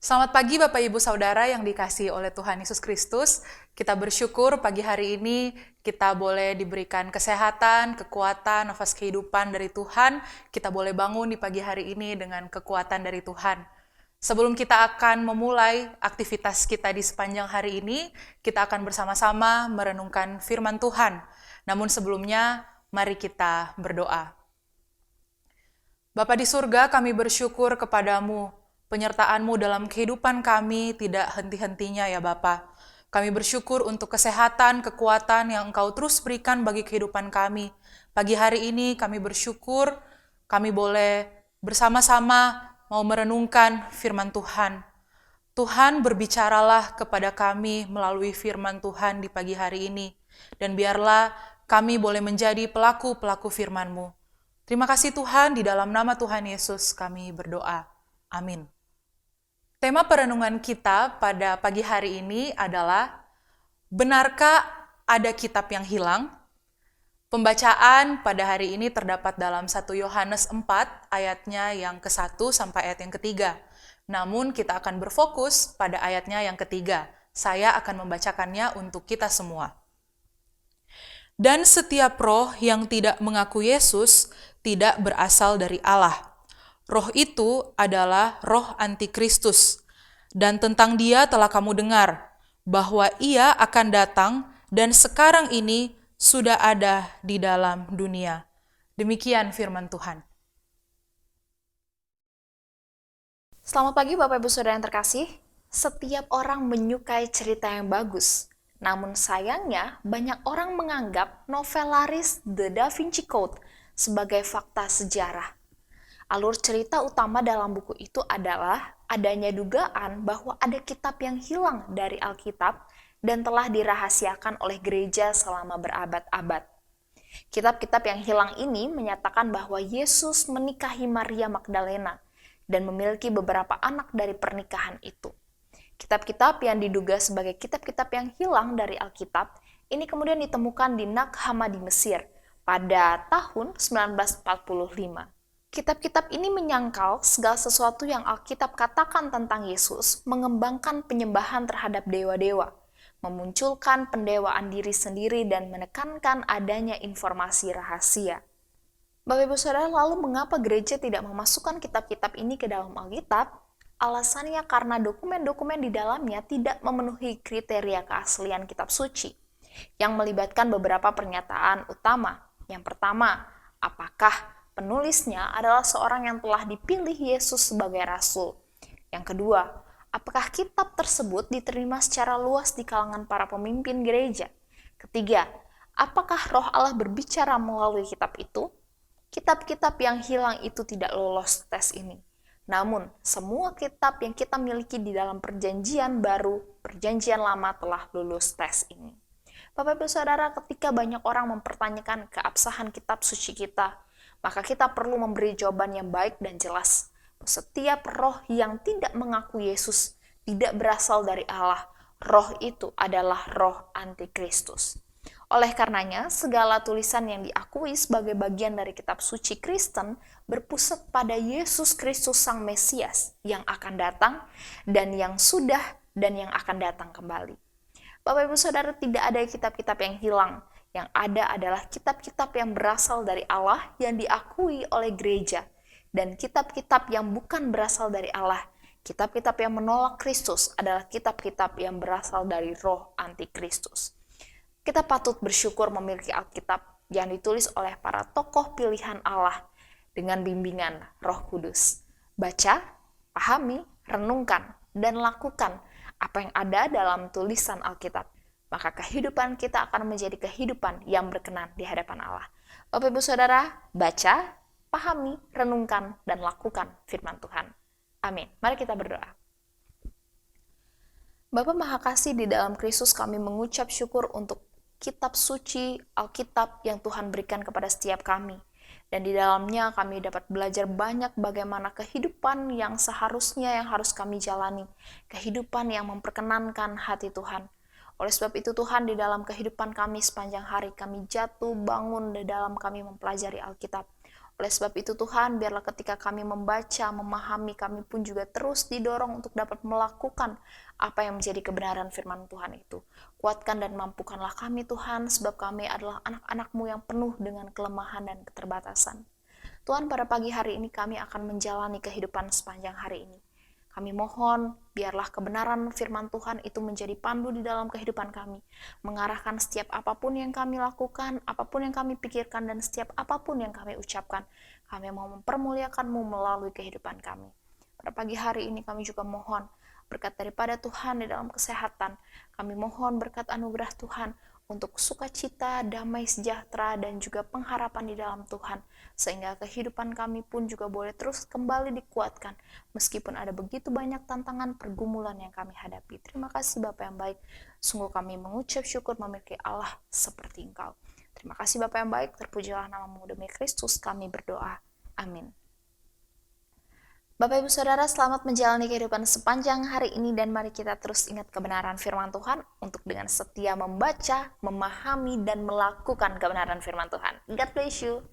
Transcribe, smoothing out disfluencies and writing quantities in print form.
Selamat pagi Bapak Ibu Saudara yang dikasihi oleh Tuhan Yesus Kristus. Kita bersyukur pagi hari ini kita boleh diberikan kesehatan, kekuatan, nafas kehidupan dari Tuhan. Kita boleh bangun di pagi hari ini dengan kekuatan dari Tuhan. Sebelum kita akan memulai aktivitas kita di sepanjang hari ini, kita akan bersama-sama merenungkan firman Tuhan. Namun sebelumnya, mari kita berdoa. Bapa di surga, kami bersyukur kepadamu. Penyertaan-Mu dalam kehidupan kami tidak henti-hentinya ya Bapa. Kami bersyukur untuk kesehatan, kekuatan yang Engkau terus berikan bagi kehidupan kami. Pagi hari ini kami bersyukur, kami boleh bersama-sama mau merenungkan firman Tuhan. Tuhan berbicaralah kepada kami melalui firman Tuhan di pagi hari ini. Dan biarlah kami boleh menjadi pelaku-pelaku firman-Mu. Terima kasih Tuhan, di dalam nama Tuhan Yesus kami berdoa. Amin. Tema perenungan kita pada pagi hari ini adalah, benarkah ada kitab yang hilang? Pembacaan pada hari ini terdapat dalam 1 Yohanes 4 ayatnya yang ke-1 sampai ayat yang ketiga. Namun kita akan berfokus pada ayatnya yang ketiga. Saya akan membacakannya untuk kita semua. Dan setiap roh yang tidak mengaku Yesus tidak berasal dari Allah. Roh itu adalah roh antikristus, dan tentang dia telah kamu dengar, bahwa ia akan datang dan sekarang ini sudah ada di dalam dunia. Demikian firman Tuhan. Selamat pagi Bapak Ibu Saudara yang terkasih. Setiap orang menyukai cerita yang bagus. Namun sayangnya banyak orang menganggap novel laris The Da Vinci Code sebagai fakta sejarah. Alur cerita utama dalam buku itu adalah adanya dugaan bahwa ada kitab yang hilang dari Alkitab dan telah dirahasiakan oleh gereja selama berabad-abad. Kitab-kitab yang hilang ini menyatakan bahwa Yesus menikahi Maria Magdalena dan memiliki beberapa anak dari pernikahan itu. Kitab-kitab yang diduga sebagai kitab-kitab yang hilang dari Alkitab ini kemudian ditemukan di Nag Hammadi Mesir pada tahun 1945. Kitab-kitab ini menyangkal segala sesuatu yang Alkitab katakan tentang Yesus, mengembangkan penyembahan terhadap dewa-dewa, memunculkan pendewaan diri sendiri dan menekankan adanya informasi rahasia. Bapak Ibu Saudara, lalu mengapa gereja tidak memasukkan kitab-kitab ini ke dalam Alkitab? Alasannya karena dokumen-dokumen di dalamnya tidak memenuhi kriteria keaslian kitab suci, yang melibatkan beberapa pernyataan utama. Yang pertama, apakah penulisnya adalah seorang yang telah dipilih Yesus sebagai rasul? Yang kedua, apakah kitab tersebut diterima secara luas di kalangan para pemimpin gereja? Ketiga, apakah Roh Allah berbicara melalui kitab itu? Kitab-kitab yang hilang itu tidak lolos tes ini. Namun, semua kitab yang kita miliki di dalam perjanjian baru, perjanjian lama telah lulus tes ini. Bapak Ibu Saudara, ketika banyak orang mempertanyakan keabsahan kitab suci kita, maka kita perlu memberi jawaban yang baik dan jelas. Setiap roh yang tidak mengaku Yesus tidak berasal dari Allah. Roh itu adalah roh antikristus. Oleh karenanya, segala tulisan yang diakui sebagai bagian dari kitab suci Kristen berpusat pada Yesus Kristus Sang Mesias yang akan datang dan yang sudah dan yang akan datang kembali. Bapak Ibu Saudara, tidak ada kitab-kitab yang hilang. Yang ada adalah kitab-kitab yang berasal dari Allah yang diakui oleh gereja, dan kitab-kitab yang bukan berasal dari Allah, kitab-kitab yang menolak Kristus adalah kitab-kitab yang berasal dari roh antikristus. Kita patut bersyukur memiliki Alkitab yang ditulis oleh para tokoh pilihan Allah dengan bimbingan Roh Kudus. Baca, pahami, renungkan, dan lakukan apa yang ada dalam tulisan Alkitab. Maka kehidupan kita akan menjadi kehidupan yang berkenan di hadapan Allah. Bapak Ibu Saudara, baca, pahami, renungkan, dan lakukan firman Tuhan. Amin. Mari kita berdoa. Bapa Maha Kasih, di dalam Kristus kami mengucap syukur untuk kitab suci Alkitab yang Tuhan berikan kepada setiap kami. Dan di dalamnya kami dapat belajar banyak bagaimana kehidupan yang seharusnya yang harus kami jalani. Kehidupan yang memperkenankan hati Tuhan. Oleh sebab itu Tuhan, di dalam kehidupan kami sepanjang hari kami jatuh bangun di dalam kami mempelajari Alkitab. Oleh sebab itu Tuhan, biarlah ketika kami membaca, memahami, kami pun juga terus didorong untuk dapat melakukan apa yang menjadi kebenaran firman Tuhan itu. Kuatkan dan mampukanlah kami Tuhan, sebab kami adalah anak-anak-Mu yang penuh dengan kelemahan dan keterbatasan. Tuhan, pada pagi hari ini kami akan menjalani kehidupan sepanjang hari ini. Kami mohon, biarlah kebenaran firman Tuhan itu menjadi pandu di dalam kehidupan kami, mengarahkan setiap apapun yang kami lakukan, apapun yang kami pikirkan, dan setiap apapun yang kami ucapkan. Kami mau mempermuliakan-Mu melalui kehidupan kami. Pada pagi hari ini kami juga mohon berkat daripada Tuhan di dalam kesehatan. Kami mohon berkat anugerah Tuhan untuk sukacita, damai sejahtera, dan juga pengharapan di dalam Tuhan, sehingga kehidupan kami pun juga boleh terus kembali dikuatkan, meskipun ada begitu banyak tantangan pergumulan yang kami hadapi. Terima kasih Bapa yang baik, sungguh kami mengucap syukur memiliki Allah seperti Engkau. Terima kasih Bapa yang baik, terpujilah nama-Mu, demi Kristus kami berdoa. Amin. Bapak Ibu Saudara, selamat menjalani kehidupan sepanjang hari ini dan mari kita terus ingat kebenaran firman Tuhan untuk dengan setia membaca, memahami, dan melakukan kebenaran firman Tuhan. God bless you.